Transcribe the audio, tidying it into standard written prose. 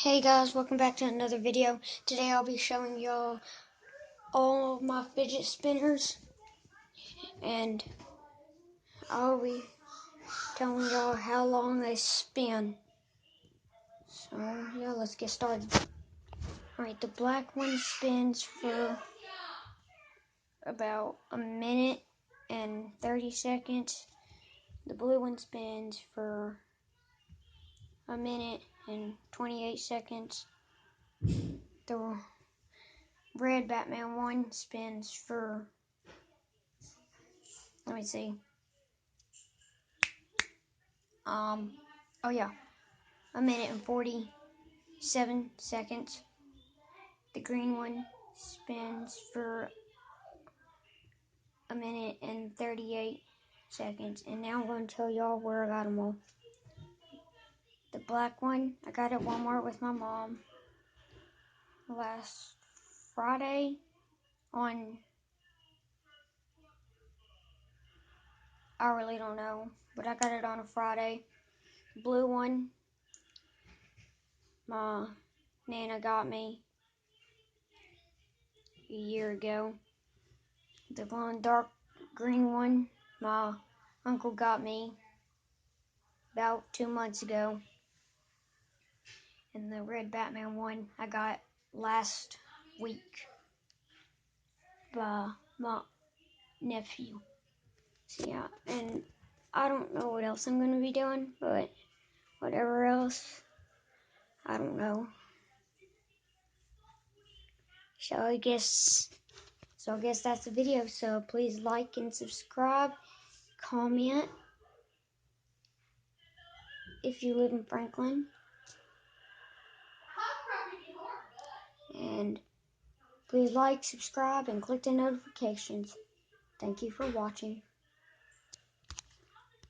Hey guys, welcome back to another video. Today I'll be showing y'all all of my fidget spinners, and I'll be telling y'all how long they spin. So yeah, let's get started. Alright, the black one spins for about a minute and 30 seconds. The blue one spins for a minute and 28 seconds. The red Batman one spins for, let me see. Oh yeah, a minute and 47 seconds. The green one spins for a minute and 38 seconds. And now I'm going to tell y'all where I got them all. The black one, I got at Walmart with my mom last Friday on, I really don't know, but I got it on a Friday. The blue one, my Nana got me a year ago. The one dark green one, my uncle got me about 2 months ago. And the red Batman one I got last week by my nephew. So yeah, and I don't know what else I'm going to be doing, but whatever else, I don't know. So I guess that's the video. So please like and subscribe, comment if you live in Franklin, and please like, subscribe, and click the notifications. Thank you for watching.